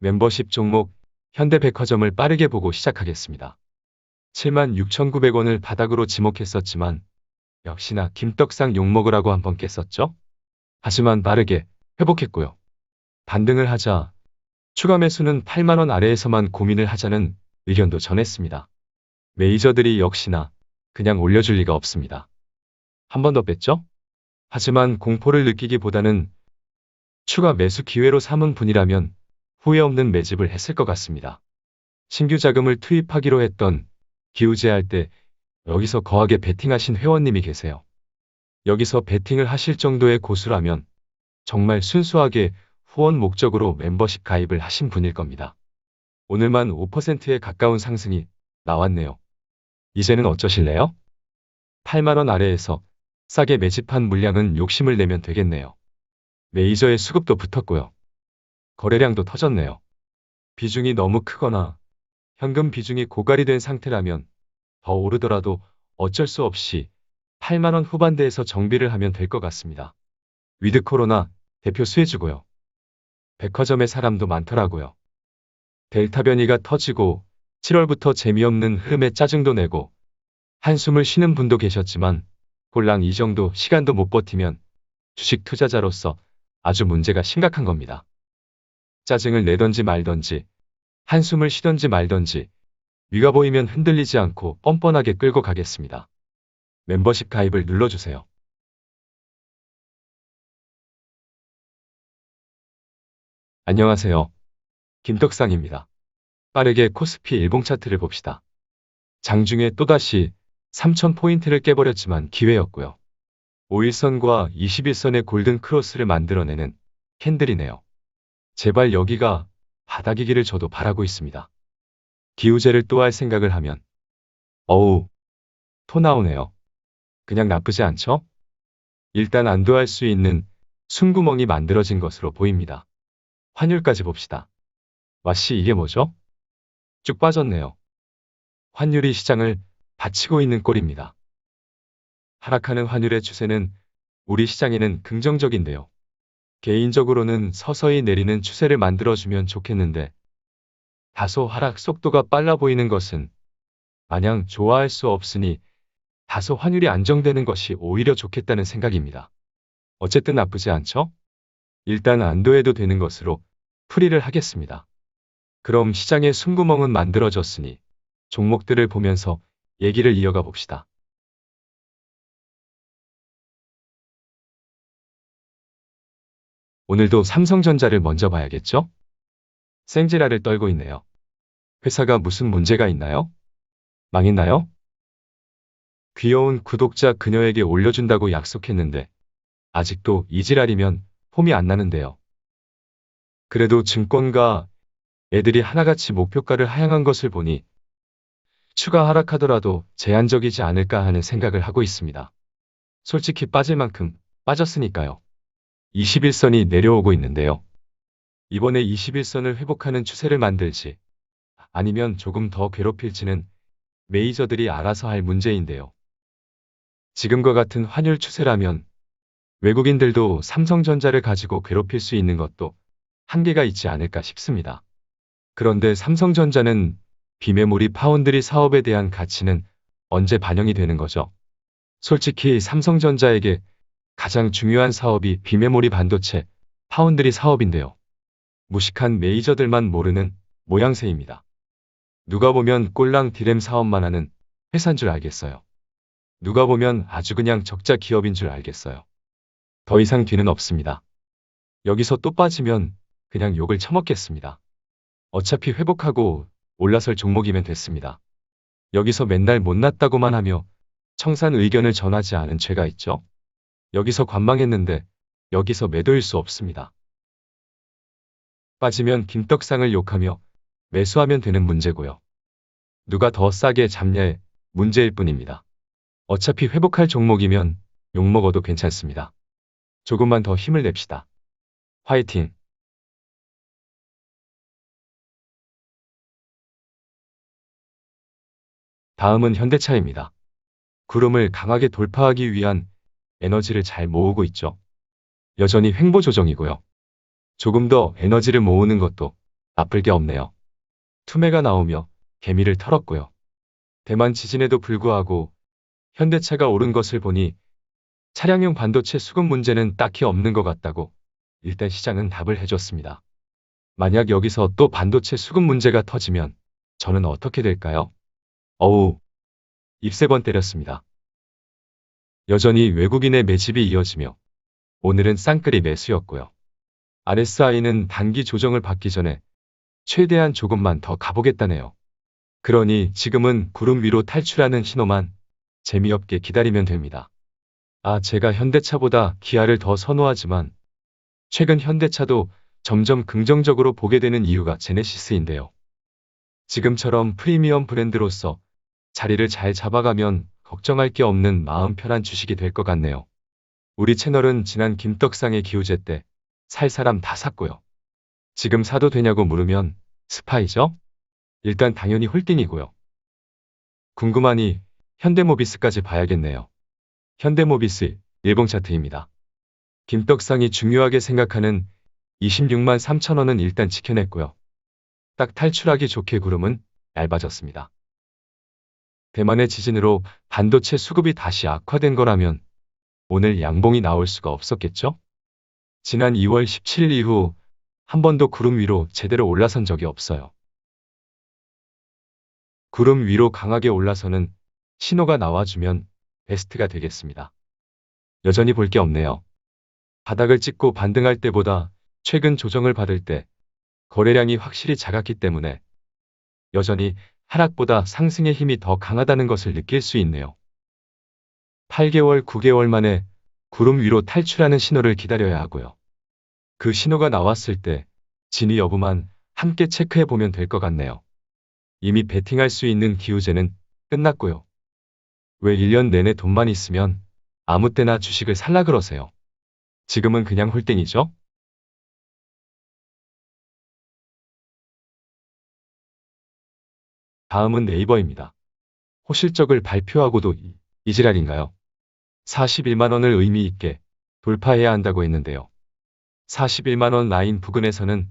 멤버십 종목 현대백화점을 빠르게 보고 시작하겠습니다. 76,900원을 바닥으로 지목했었지만 역시나 김떡상 욕먹으라고 한번 깼었죠? 하지만 빠르게 회복했고요. 반등을 하자 추가 매수는 8만원 아래에서만 고민을 하자는 의견도 전했습니다. 메이저들이 역시나 그냥 올려줄 리가 없습니다. 한 번 더 뺐죠? 하지만 공포를 느끼기보다는 추가 매수 기회로 삼은 분이라면 후회 없는 매집을 했을 것 같습니다. 신규 자금을 투입하기로 했던 기우제할 때 여기서 거하게 베팅하신 회원님이 계세요. 여기서 베팅을 하실 정도의 고수라면 정말 순수하게 후원 목적으로 멤버십 가입을 하신 분일 겁니다. 오늘만 5%에 가까운 상승이 나왔네요. 이제는 어쩌실래요? 8만원 아래에서 싸게 매집한 물량은 욕심을 내면 되겠네요. 메이저의 수급도 붙었고요. 거래량도 터졌네요. 비중이 너무 크거나 현금 비중이 고갈이 된 상태라면 더 오르더라도 어쩔 수 없이 8만원 후반대에서 정비를 하면 될 것 같습니다. 위드 코로나 대표 수혜주고요. 백화점에 사람도 많더라고요. 델타 변이가 터지고 7월부터 재미없는 흐름에 짜증도 내고 한숨을 쉬는 분도 계셨지만 꼴랑 이 정도 시간도 못 버티면 주식 투자자로서 아주 문제가 심각한 겁니다. 짜증을 내던지 말던지 한숨을 쉬던지 말던지 위가 보이면 흔들리지 않고 뻔뻔하게 끌고 가겠습니다. 멤버십 가입을 눌러주세요. 안녕하세요. 김떡상입니다. 빠르게 코스피 일봉 차트를 봅시다. 장중에 또다시 3,000포인트를 깨버렸지만 기회였고요. 5일선과 21선의 골든 크로스를 만들어내는 캔들이네요. 제발 여기가 바닥이기를 저도 바라고 있습니다. 기우제를 또 할 생각을 하면 어우, 토 나오네요. 그냥 나쁘지 않죠? 일단 안도할 수 있는 숨구멍이 만들어진 것으로 보입니다. 환율까지 봅시다. 와씨 이게 뭐죠? 쭉 빠졌네요. 환율이 시장을 받치고 있는 꼴입니다. 하락하는 환율의 추세는 우리 시장에는 긍정적인데요. 개인적으로는 서서히 내리는 추세를 만들어주면 좋겠는데 다소 하락 속도가 빨라 보이는 것은 마냥 좋아할 수 없으니 다소 환율이 안정되는 것이 오히려 좋겠다는 생각입니다. 어쨌든 나쁘지 않죠? 일단 안도해도 되는 것으로 풀이를 하겠습니다. 그럼 시장의 숨구멍은 만들어졌으니 종목들을 보면서 얘기를 이어가 봅시다. 오늘도 삼성전자를 먼저 봐야겠죠? 생지라를 떨고 있네요. 회사가 무슨 문제가 있나요? 망했나요? 귀여운 구독자 그녀에게 올려준다고 약속했는데 아직도 이 지랄이면 폼이 안 나는데요. 그래도 증권가 애들이 하나같이 목표가를 하향한 것을 보니 추가 하락하더라도 제한적이지 않을까 하는 생각을 하고 있습니다. 솔직히 빠질 만큼 빠졌으니까요. 21선이 내려오고 있는데요. 이번에 21선을 회복하는 추세를 만들지 아니면 조금 더 괴롭힐지는 메이저들이 알아서 할 문제인데요. 지금과 같은 환율 추세라면 외국인들도 삼성전자를 가지고 괴롭힐 수 있는 것도 한계가 있지 않을까 싶습니다. 그런데 삼성전자는 비메모리 파운드리 사업에 대한 가치는 언제 반영이 되는 거죠? 솔직히 삼성전자에게 가장 중요한 사업이 비메모리 반도체 파운드리 사업인데요. 무식한 메이저들만 모르는 모양새입니다. 누가 보면 꼴랑 디램 사업만 하는 회사인 줄 알겠어요. 누가 보면 아주 그냥 적자 기업인 줄 알겠어요. 더 이상 뒤는 없습니다. 여기서 또 빠지면 그냥 욕을 처먹겠습니다. 어차피 회복하고 올라설 종목이면 됐습니다. 여기서 맨날 못났다고만 하며 청산 의견을 전하지 않은 죄가 있죠? 여기서 관망했는데 여기서 매도일 수 없습니다. 빠지면 김떡상을 욕하며 매수하면 되는 문제고요. 누가 더 싸게 잡냐의 문제일 뿐입니다. 어차피 회복할 종목이면 욕먹어도 괜찮습니다. 조금만 더 힘을 냅시다. 화이팅! 다음은 현대차입니다. 구름을 강하게 돌파하기 위한 에너지를 잘 모으고 있죠. 여전히 횡보 조정이고요. 조금 더 에너지를 모으는 것도 나쁠 게 없네요. 투매가 나오며 개미를 털었고요. 대만 지진에도 불구하고 현대차가 오른 것을 보니 차량용 반도체 수급 문제는 딱히 없는 것 같다고 일단 시장은 답을 해줬습니다. 만약 여기서 또 반도체 수급 문제가 터지면 저는 어떻게 될까요? 어우, 입세 번 때렸습니다. 여전히 외국인의 매집이 이어지며 오늘은 쌍끌이 매수였고요. RSI는 단기 조정을 받기 전에 최대한 조금만 더 가보겠다네요. 그러니 지금은 구름 위로 탈출하는 신호만 재미없게 기다리면 됩니다. 제가 현대차보다 기아를 더 선호하지만 최근 현대차도 점점 긍정적으로 보게 되는 이유가 제네시스인데요. 지금처럼 프리미엄 브랜드로서 자리를 잘 잡아가면 걱정할 게 없는 마음 편한 주식이 될 것 같네요. 우리 채널은 지난 김떡상의 기우제 때 살 사람 다 샀고요. 지금 사도 되냐고 물으면 스파이죠? 일단 당연히 홀딩이고요. 궁금하니 현대모비스까지 봐야겠네요. 현대모비스 일봉 차트입니다. 김떡상이 중요하게 생각하는 26만 3천 원은 일단 지켜냈고요. 딱 탈출하기 좋게 구름은 얇아졌습니다. 대만의 지진으로 반도체 수급이 다시 악화된 거라면 오늘 양봉이 나올 수가 없었겠죠? 지난 2월 17일 이후 한 번도 구름 위로 제대로 올라선 적이 없어요. 구름 위로 강하게 올라서는 신호가 나와주면 베스트가 되겠습니다. 여전히 볼 게 없네요. 바닥을 찍고 반등할 때보다 최근 조정을 받을 때 거래량이 확실히 작았기 때문에 여전히 하락보다 상승의 힘이 더 강하다는 것을 느낄 수 있네요. 8개월, 9개월 만에 구름 위로 탈출하는 신호를 기다려야 하고요. 그 신호가 나왔을 때 진위 여부만 함께 체크해 보면 될 것 같네요. 이미 베팅할 수 있는 기우제는 끝났고요. 왜 1년 내내 돈만 있으면 아무 때나 주식을 살라 그러세요? 지금은 그냥 홀딩이죠? 다음은 네이버입니다. 호실적을 발표하고도 이 지랄인가요? 41만 원을 의미 있게 돌파해야 한다고 했는데요. 41만 원 라인 부근에서는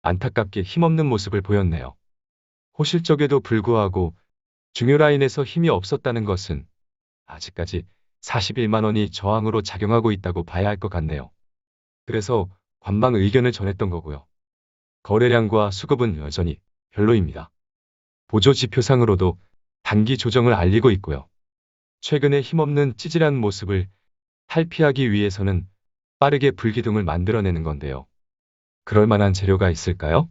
안타깝게 힘없는 모습을 보였네요. 호실적에도 불구하고 중요 라인에서 힘이 없었다는 것은 아직까지 41만 원이 저항으로 작용하고 있다고 봐야 할 것 같네요. 그래서 관망 의견을 전했던 거고요. 거래량과 수급은 여전히 별로입니다. 보조 지표상으로도 단기 조정을 알리고 있고요. 최근에 힘없는 찌질한 모습을 탈피하기 위해서는 빠르게 불기둥을 만들어내는 건데요. 그럴 만한 재료가 있을까요?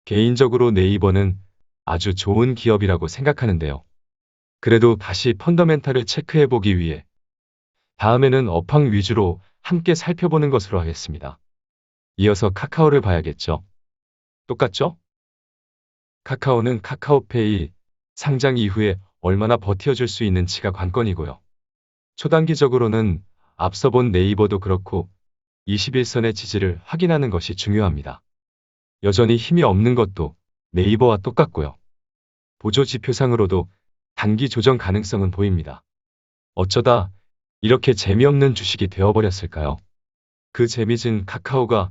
개인적으로 네이버는 아주 좋은 기업이라고 생각하는데요. 그래도 다시 펀더멘탈을 체크해보기 위해 다음에는 업황 위주로 함께 살펴보는 것으로 하겠습니다. 이어서 카카오를 봐야겠죠. 똑같죠? 카카오는 카카오페이 상장 이후에 얼마나 버텨줄 수 있는지가 관건이고요. 초단기적으로는 앞서 본 네이버도 그렇고 21선의 지지를 확인하는 것이 중요합니다. 여전히 힘이 없는 것도 네이버와 똑같고요. 보조 지표상으로도 단기 조정 가능성은 보입니다. 어쩌다 이렇게 재미없는 주식이 되어버렸을까요? 그 재미진 카카오가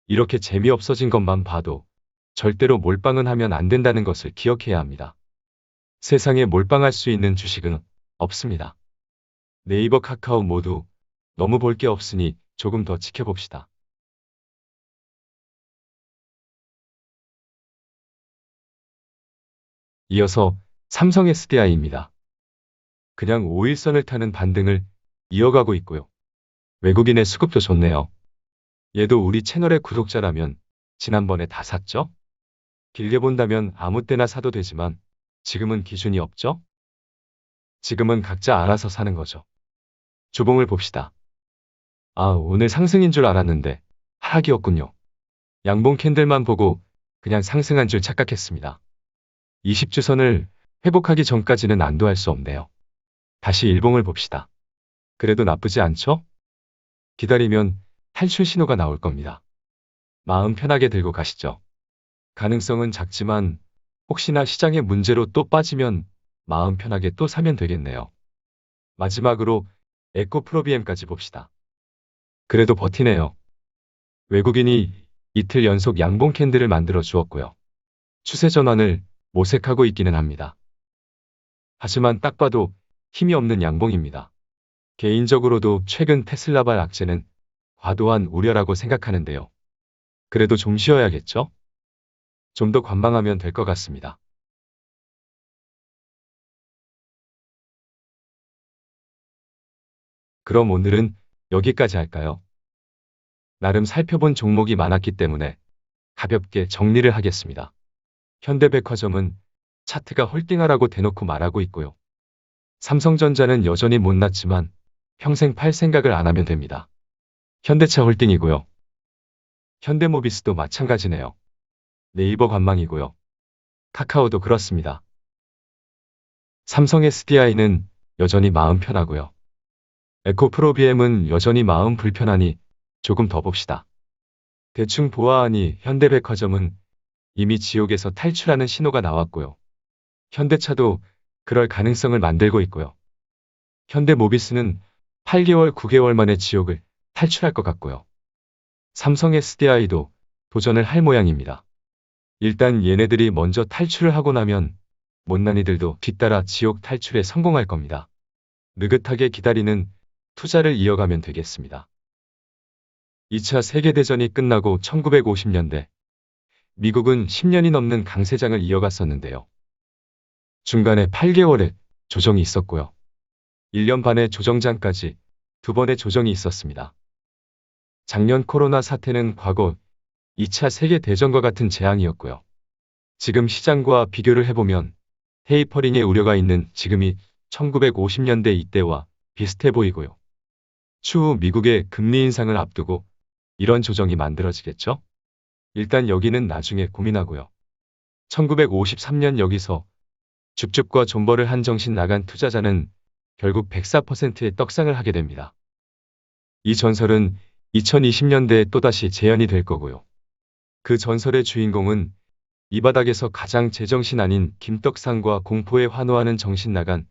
이렇게 재미없어진 것만 봐도 절대로 몰빵은 하면 안 된다는 것을 기억해야 합니다. 세상에 몰빵할 수 있는 주식은 없습니다. 네이버, 카카오 모두 너무 볼 게 없으니 조금 더 지켜봅시다. 이어서 삼성 SDI입니다. 그냥 5일선을 타는 반등을 이어가고 있고요. 외국인의 수급도 좋네요. 얘도 우리 채널의 구독자라면 지난번에 다 샀죠? 길게 본다면 아무 때나 사도 되지만 지금은 기준이 없죠? 지금은 각자 알아서 사는 거죠. 주봉을 봅시다. 오늘 상승인 줄 알았는데 하락이었군요. 양봉 캔들만 보고 그냥 상승한 줄 착각했습니다. 20주선을 회복하기 전까지는 안도할 수 없네요. 다시 일봉을 봅시다. 그래도 나쁘지 않죠? 기다리면 탈출 신호가 나올 겁니다. 마음 편하게 들고 가시죠. 가능성은 작지만 혹시나 시장의 문제로 또 빠지면 마음 편하게 또 사면 되겠네요. 마지막으로 에코프로비엠까지 봅시다. 그래도 버티네요. 외국인이 이틀 연속 양봉 캔들을 만들어 주었고요. 추세 전환을 모색하고 있기는 합니다. 하지만 딱 봐도 힘이 없는 양봉입니다. 개인적으로도 최근 테슬라발 악재는 과도한 우려라고 생각하는데요. 그래도 좀 쉬어야겠죠? 좀 더 관망하면 될 것 같습니다. 그럼 오늘은 여기까지 할까요? 나름 살펴본 종목이 많았기 때문에 가볍게 정리를 하겠습니다. 현대백화점은 차트가 홀딩하라고 대놓고 말하고 있고요. 삼성전자는 여전히 못났지만 평생 팔 생각을 안 하면 됩니다. 현대차 홀딩이고요. 현대모비스도 마찬가지네요. 네이버 관망이고요. 카카오도 그렇습니다. 삼성 SDI는 여전히 마음 편하고요. 에코프로비엠은 여전히 마음 불편하니 조금 더 봅시다. 대충 보아하니 현대백화점은 이미 지옥에서 탈출하는 신호가 나왔고요. 현대차도 그럴 가능성을 만들고 있고요. 현대모비스는 8개월, 9개월 만에 지옥을 탈출할 것 같고요. 삼성 SDI도 도전을 할 모양입니다. 일단 얘네들이 먼저 탈출을 하고 나면 못난이들도 뒤따라 지옥 탈출에 성공할 겁니다. 느긋하게 기다리는 투자를 이어가면 되겠습니다. 2차 세계대전이 끝나고 1950년대, 미국은 10년이 넘는 강세장을 이어갔었는데요. 중간에 8개월의 조정이 있었고요. 1년 반의 조정장까지 2번의 조정이 있었습니다. 작년 코로나 사태는 과거 2차 세계대전과 같은 재앙이었고요. 지금 시장과 비교를 해보면 테이퍼링의 우려가 있는 지금이 1950년대 이때와 비슷해 보이고요. 추후 미국의 금리 인상을 앞두고 이런 조정이 만들어지겠죠? 일단 여기는 나중에 고민하고요. 1953년 여기서 줍줍과 존버를 한 정신 나간 투자자는 결국 104%의 떡상을 하게 됩니다. 이 전설은 2020년대에 또다시 재현이 될 거고요. 그 전설의 주인공은 이 바닥에서 가장 제정신 아닌 김떡상과 공포에 환호하는 정신 나간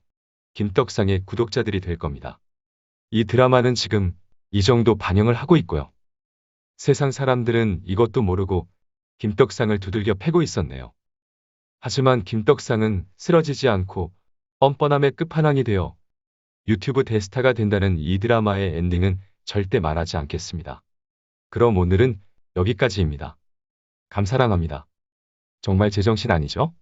김떡상의 구독자들이 될 겁니다. 이 드라마는 지금 이 정도 반영을 하고 있고요. 세상 사람들은 이것도 모르고 김떡상을 두들겨 패고 있었네요. 하지만 김떡상은 쓰러지지 않고 뻔뻔함의 끝판왕이 되어 유튜브 대스타가 된다는 이 드라마의 엔딩은 절대 말하지 않겠습니다. 그럼 오늘은 여기까지입니다. 감사랑합니다. 정말 제정신 아니죠?